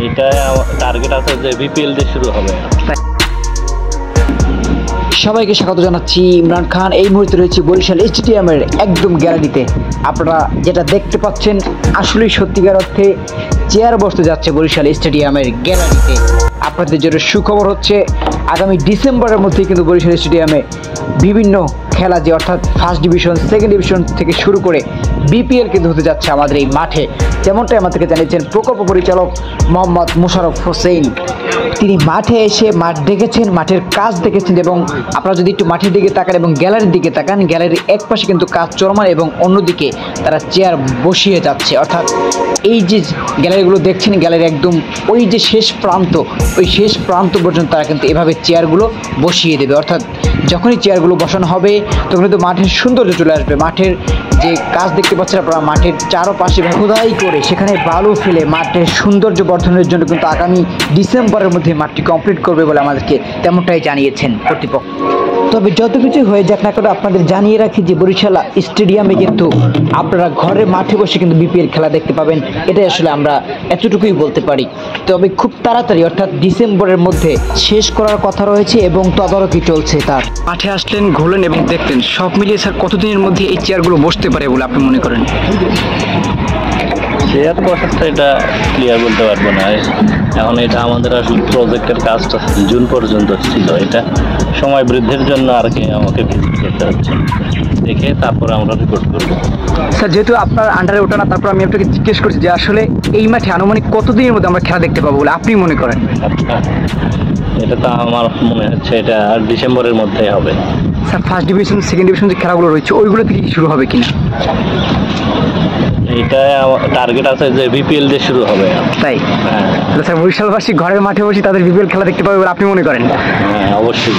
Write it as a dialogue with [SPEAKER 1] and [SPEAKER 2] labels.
[SPEAKER 1] এটা টার্গেট আছে যে বিপিএল দিয়ে শুরু হবে।
[SPEAKER 2] সবাইকে স্বাগত জানাচ্ছি। ইমরান খান এই মুহূর্তে রয়েছে বরিশাল স্টেডিয়ামের একদম গ্যালারিতে। আপনারা যেটা দেখতে পাচ্ছেন আসলেই সত্যিকার অর্থে চেয়ার বসতে যাচ্ছে বরিশাল স্টেডিয়ামের গ্যালারিতে। আপনাদের জন্য সুখবর হচ্ছে আগামী ডিসেম্বরের মধ্যে কিন্তু বরিশাল স্টেডিয়ামে বিভিন্ন খেলা যে অর্থাৎ ফার্স্ট ডিভিশন, সেকেন্ড ডিভিশন থেকে শুরু করে বিপিএল কিন্তু হতে যাচ্ছে আমাদের এই মাঠে। যেমনটাই আমাদেরকে জানিয়েছেন প্রকল্প পরিচালক মোহাম্মদ মোশাররফ হোসেন। তিনি মাঠে এসে মাঠ দেখেছেন, মাঠের কাজ দেখেছেন এবং আপনারা যদি একটু মাঠের দিকে তাকান এবং গ্যালারির দিকে তাকান, গ্যালারির এক পাশে কিন্তু কাজ চলমান এবং অন্যদিকে তারা চেয়ার বসিয়ে যাচ্ছে। অর্থাৎ এই যে গ্যালারিগুলো দেখছেন, গ্যালারি একদম ওই যে শেষ প্রান্ত, ওই শেষ প্রান্ত পর্যন্ত তারা কিন্তু এভাবে চেয়ারগুলো বসিয়ে দেবে। অর্থাৎ যখনই চেয়ারগুলো বসানো হবে তখন কিন্তু মাঠের সৌন্দর্য চলে আসবে। মাঠের যে কাজ দেখতে পাচ্ছেন আপনারা, মাঠের চারপাশে খোদাই করে সেখানে বালু ফেলে মাঠের সৌন্দর্য বর্ধনের জন্য কিন্তু আগামী ডিসেম্বরের মধ্যে মাঠটি কমপ্লিট করবে বলে আমাদেরকে তেমনটাই জানিয়েছেন কর্তৃপক্ষ। তবে যত কিছু হয়ে যাক না কেন, আপনাদের জানিয়ে রাখি যে বরিশাল স্টেডিয়ামে কিন্তু আপনারা ঘরে মাঠে বসে কিন্তু বিপিএল খেলা দেখতে পাবেন। এটাই আসলে আমরা এতটুকুই বলতে পারি। তবে খুব তাড়াতাড়ি অর্থাৎ ডিসেম্বরের মধ্যে শেষ করার কথা রয়েছে এবং তদারকি চলছে তার। মাঠে আসলেন, ঘুরলেন এবং দেখলেন, সব মিলিয়ে স্যার কতদিনের মধ্যে এই চেয়ারগুলো বসতে পারে বলে আপনি মনে করেন?
[SPEAKER 1] চেয়ার বসাটা এটা ক্লিয়ার বলতে পারবো না। এখন এটা আমাদের আসলে প্রজেক্টের কাজটা জুন পর্যন্ত ছিল। এটা সময় বৃদ্ধির জন্য আর কি আমাকে ভিজিট করতে হচ্ছে, দেখে তারপরে আমরা রিপোর্ট করবো।
[SPEAKER 2] স্যার যেহেতু আপনার আন্ডারে ওঠা না, তারপর আমি আপনাকে জিজ্ঞেস করছি যে আসলে এই মাঠে আনুমানিক কতদিনের মধ্যে আমরা খেলা দেখতে পাবো বলে আপনি মনে করেন?
[SPEAKER 1] এটা তো আমার মনে হচ্ছে এটা ডিসেম্বরের মধ্যেই হবে।
[SPEAKER 2] Sir first division, second division যে খেলাগুলো রয়েছে ওইগুলো থেকে কি শুরু হবে কিনা?
[SPEAKER 1] এটা টার্গেট আছে যে বিপিএল দিয়ে শুরু হবে।
[SPEAKER 2] তাই?
[SPEAKER 1] হ্যাঁ
[SPEAKER 2] স্যার বরিশালবাসী ঘরের মাঠে বসে তাদের বিপিএল খেলা দেখতে পাবে বলে আপনি মনে করেন?
[SPEAKER 1] হ্যাঁ, অবশ্যই।